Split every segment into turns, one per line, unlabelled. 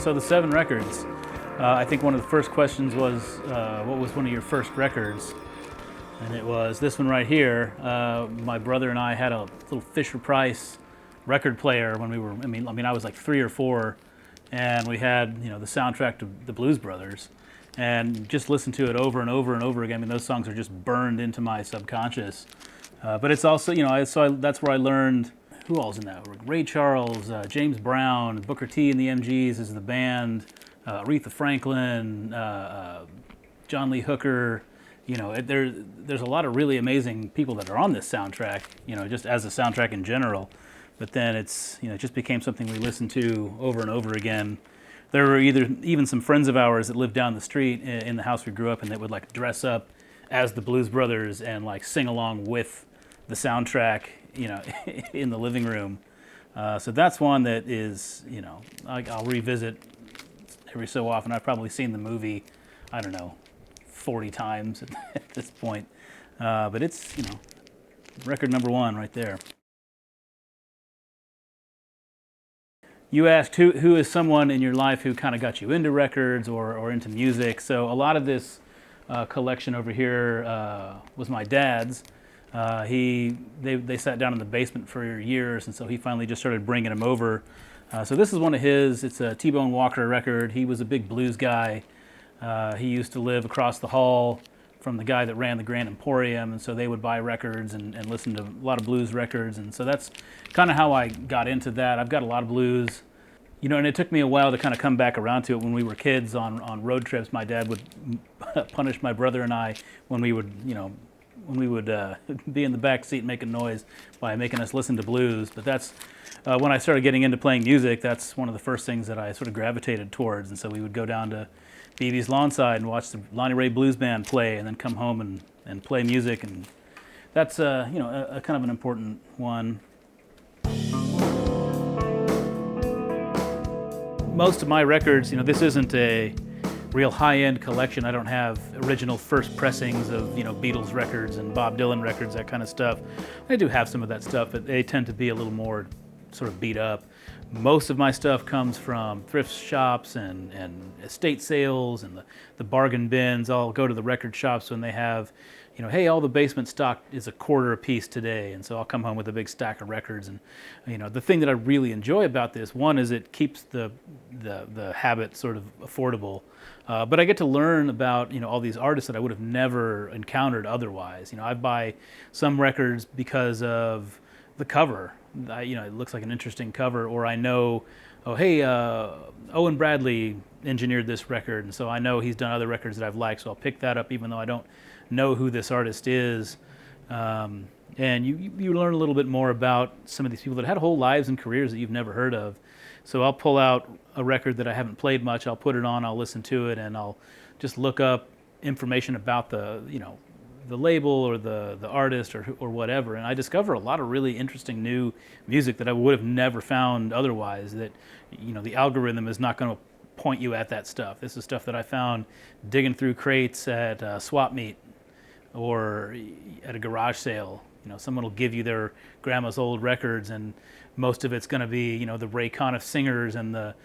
So the 7 records. I think one of the first questions was, what was one of your first records? And it was this one right here. My brother and I had a little Fisher Price record player when we were, I was like 3 or 4, and we had, the soundtrack to the Blues Brothers, and just listened to it over and over and over again. I mean, those songs are just burned into my subconscious. But it's also, that's where I learned who all's in that. Ray Charles, James Brown, Booker T and the MGs is the band, Aretha Franklin, John Lee Hooker. There's a lot of really amazing people that are on this soundtrack, just as a soundtrack in general. But then it just became something we listened to over and over again. There were even some friends of ours that lived down the street in the house we grew up in that would like dress up as the Blues Brothers and like sing along with the soundtrack, in the living room. So that's one that is, I'll revisit every so often. I've probably seen the movie, 40 times at this point. But it's, record number 1 right there. You asked who is someone in your life who kind of got you into records or into music. So a lot of this collection over here was my dad's. They sat down in the basement for years, and so he finally just started bringing them over. So this is one of his. It's a T-Bone Walker record. He was a big blues guy. He used to live across the hall from the guy that ran the Grand Emporium, and so they would buy records and listen to a lot of blues records, and so that's kind of how I got into that. I've got a lot of blues, and it took me a while to kind of come back around to it. When we were kids on road trips, my dad would punish my brother and I when we would be in the back seat making noise by making us listen to blues. But that's when I started getting into playing music. That's one of the first things that I sort of gravitated towards, and so we would go down to BB's Lawnside and watch the Lonnie Ray Blues Band play, and then come home and play music, and that's a kind of an important one. Most of my records, this isn't a real high-end collection. I don't have original first pressings of Beatles records and Bob Dylan records, that kind of stuff. I do have some of that stuff, but they tend to be a little more sort of beat up. Most of my stuff comes from thrift shops and estate sales and the bargain bins. I'll go to the record shops when they have, hey, all the basement stock is $0.25 a piece today, and so I'll come home with a big stack of records. And the thing that I really enjoy about this, one, is it keeps the habit sort of affordable, but I get to learn about all these artists that I would have never encountered otherwise. I buy some records because of the cover. It looks like an interesting cover, or I know, Owen Bradley engineered this record, and so I know he's done other records that I've liked, so I'll pick that up even though I don't know who this artist is. And you learn a little bit more about some of these people that had whole lives and careers that you've never heard of. So I'll pull out a record that I haven't played much, I'll put it on, I'll listen to it, and I'll just look up information about the label or the artist or whatever, and I discover a lot of really interesting new music that I would have never found otherwise. That the algorithm is not going to point you at that stuff. This is stuff that I found digging through crates at swap meet or at a garage sale. Someone will give you their grandma's old records, and most of it's going to be the Ray Conniff Singers and the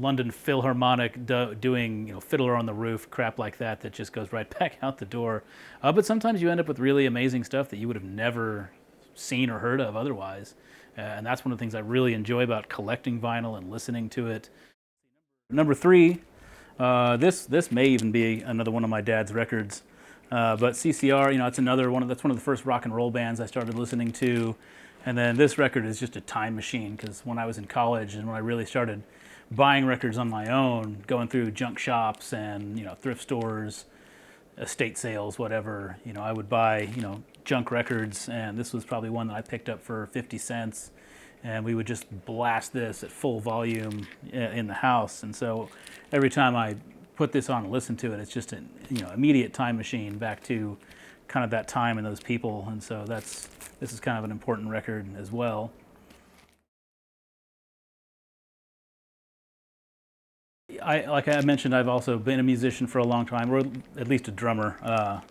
London Philharmonic doing Fiddler on the Roof, crap like that just goes right back out the door. But sometimes you end up with really amazing stuff that you would have never seen or heard of otherwise. And that's one of the things I really enjoy about collecting vinyl and listening to it. Number 3, this may even be another one of my dad's records. But CCR, it's that's one of the first rock and roll bands I started listening to. And then this record is just a time machine, because when I was in college and when I really started buying records on my own, going through junk shops and thrift stores, estate sales, whatever, I would buy junk records, and this was probably one that I picked up for 50 cents, and we would just blast this at full volume in the house. And so every time I put this on and listen to it, it's just an immediate time machine back to kind of that time and those people. And so this is kind of an important record as well. Like I mentioned, I've also been a musician for a long time, or at least a drummer.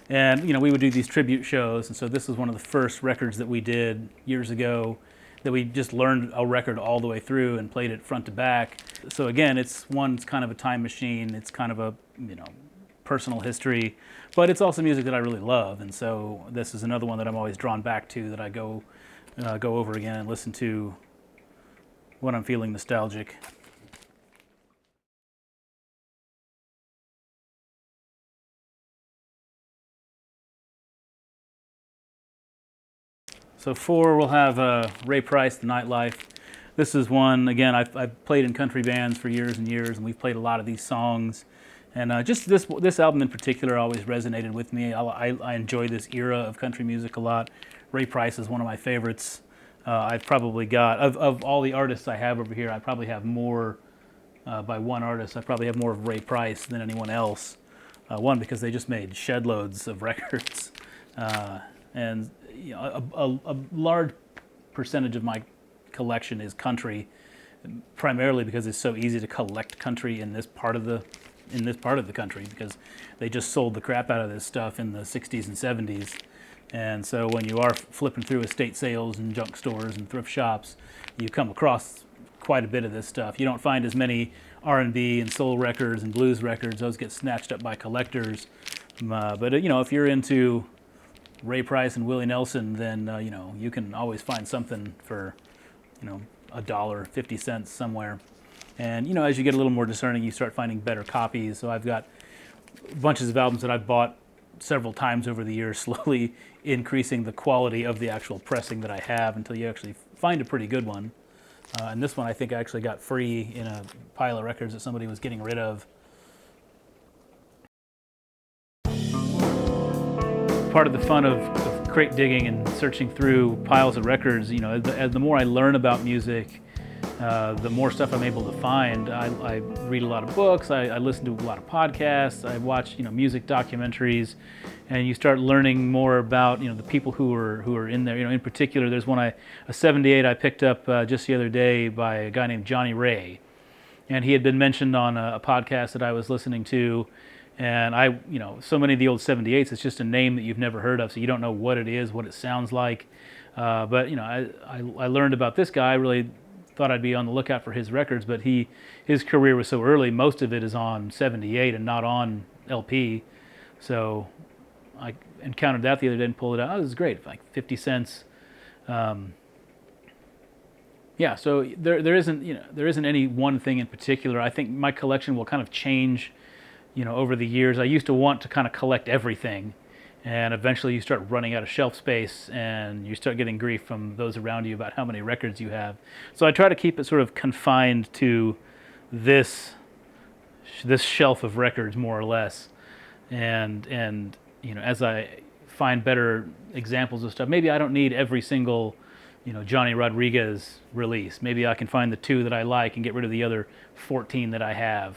And we would do these tribute shows, and so this was one of the first records that we did years ago. that we just learned a record all the way through and played it front to back. So again, it's kind of a time machine. It's kind of a, personal history, but it's also music that I really love. And so this is another one that I'm always drawn back to, that I go over again and listen to when I'm feeling nostalgic. So 4, we'll have Ray Price, The Nightlife. This is one, again, I've played in country bands for years and years, and we've played a lot of these songs. And just this album in particular always resonated with me. I enjoy this era of country music a lot. Ray Price is one of my favorites. I've probably got, of all the artists I have over here, I probably have more, by one artist, I probably have more of Ray Price than anyone else. One, because they just made shed loads of records. And a large percentage of my collection is country, primarily because it's so easy to collect country in this part of the country, because they just sold the crap out of this stuff in the 60s and 70s. And so when you are flipping through estate sales and junk stores and thrift shops, you come across quite a bit of this stuff. You don't find as many R&B and soul records and blues records. Those get snatched up by collectors. But if you're into Ray Price and Willie Nelson, then you can always find something for $1.50 somewhere. And as you get a little more discerning, you start finding better copies. So I've got bunches of albums that I've bought several times over the years, slowly increasing the quality of the actual pressing that I have until you actually find a pretty good one. And this one I think I actually got free in a pile of records that somebody was getting rid of. Part of the fun of crate digging and searching through piles of records, the more I learn about music, the more stuff I'm able to find. I read a lot of books, I listen to a lot of podcasts, I watch music documentaries, and you start learning more about the people who are in there. In particular, there's one a 78 I picked up just the other day by a guy named Johnny Ray, and he had been mentioned on a podcast that I was listening to. And so many of the old 78s, it's just a name that you've never heard of, so you don't know what it is, what it sounds like. But I learned about this guy. I really thought I'd be on the lookout for his records, but his career was so early. Most of it is on 78 and not on LP. So I encountered that the other day and pulled it out. Oh, this is great, like 50 cents. Yeah, so there isn't any one thing in particular. I think my collection will kind of change over the years. I used to want to kind of collect everything, and eventually you start running out of shelf space and you start getting grief from those around you about how many records you have. So I try to keep it sort of confined to this shelf of records, more or less. And as I find better examples of stuff, maybe I don't need every single Johnny Rodriguez release. Maybe I can find the 2 that I like and get rid of the other 14 that I have.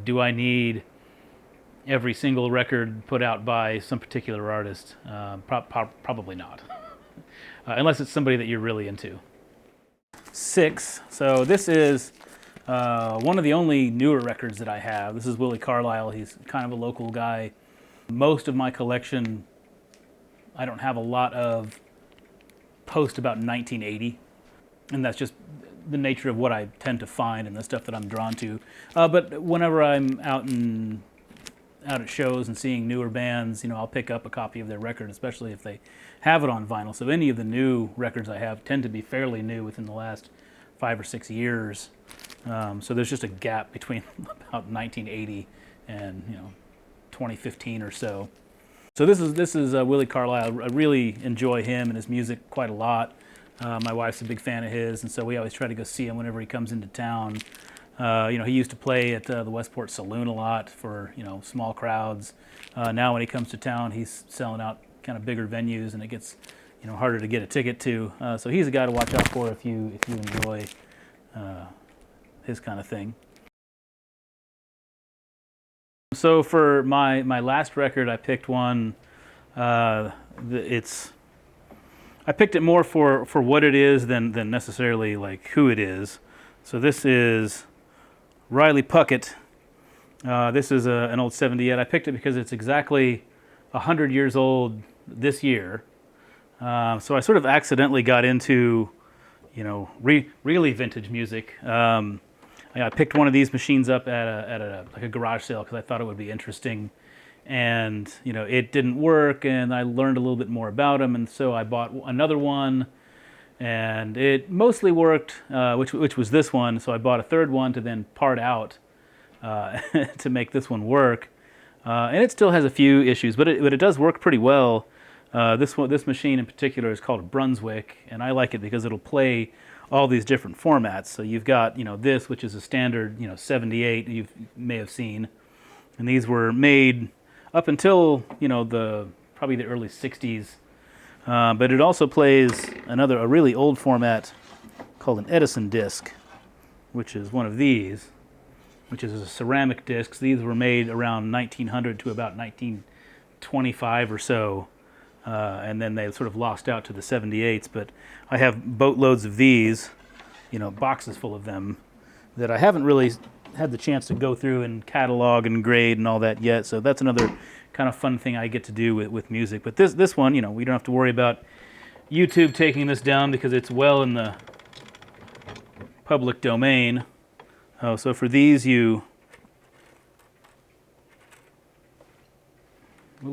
Do I need every single record put out by some particular artist? Probably not, unless it's somebody that you're really into. 6, so this is one of the only newer records that I have. This is Willie Carlisle. He's kind of a local guy. Most of my collection, I don't have a lot of post about 1980, and that's just the nature of what I tend to find and the stuff that I'm drawn to. But whenever I'm out at shows and seeing newer bands, I'll pick up a copy of their record, especially if they have it on vinyl. So any of the new records I have tend to be fairly new within the last 5 or 6 years. So there's just a gap between about 1980 and 2015 or so. So this is Willie Carlisle. I really enjoy him and his music quite a lot. My wife's a big fan of his, and so we always try to go see him whenever he comes into town. He used to play at the Westport Saloon a lot for small crowds. Now when he comes to town, he's selling out kind of bigger venues, and it gets harder to get a ticket to. So he's a guy to watch out for if you enjoy his kind of thing. So for my last record, I picked one. I picked it more for what it is than necessarily like who it is. So this is Riley Puckett. This is an old 78. I picked it because it's exactly 100 years old this year. So I sort of accidentally got into really vintage music. I picked one of these machines up at a garage sale because I thought it would be interesting, and it didn't work, and I learned a little bit more about them, and so I bought another one, and it mostly worked, which was this one. So I bought a third one to then part out to make this one work, and it still has a few issues, but it does work pretty well. This machine in particular is called Brunswick, and I like it because it'll play all these different formats. So you've got this, which is a standard 78 you may have seen, and these were made up until probably the early 60s. But it also plays a really old format called an Edison disc, which is one of these, which is a ceramic discs. These were made around 1900 to about 1925 or so. And then they sort of lost out to the 78s, but I have boatloads of these, boxes full of them, that I haven't really had the chance to go through and catalog and grade and all that yet. So that's another kind of fun thing I get to do with music. But this one, we don't have to worry about YouTube taking this down because it's well in the public domain. So for these, little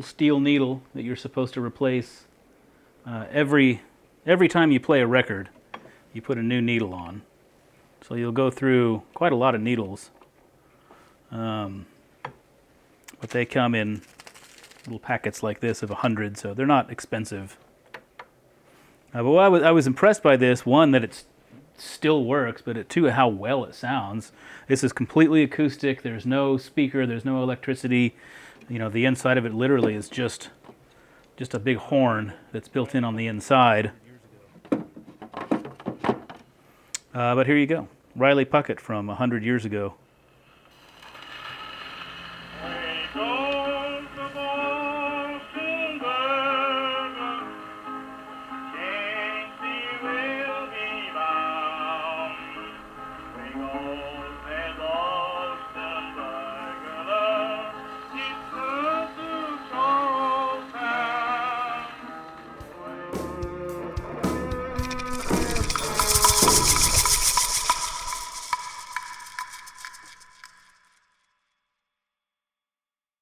steel needle that you're supposed to replace every time you play a record. You put a new needle on, so you'll go through quite a lot of needles. But they come in little packets like this of 100, so they're not expensive. But I was impressed by this, one, that it still works, but two, how well it sounds. This is completely acoustic. There's no speaker. There's no electricity. The inside of it literally is just a big horn that's built in on the inside. But here you go. Riley Puckett from 100 years ago.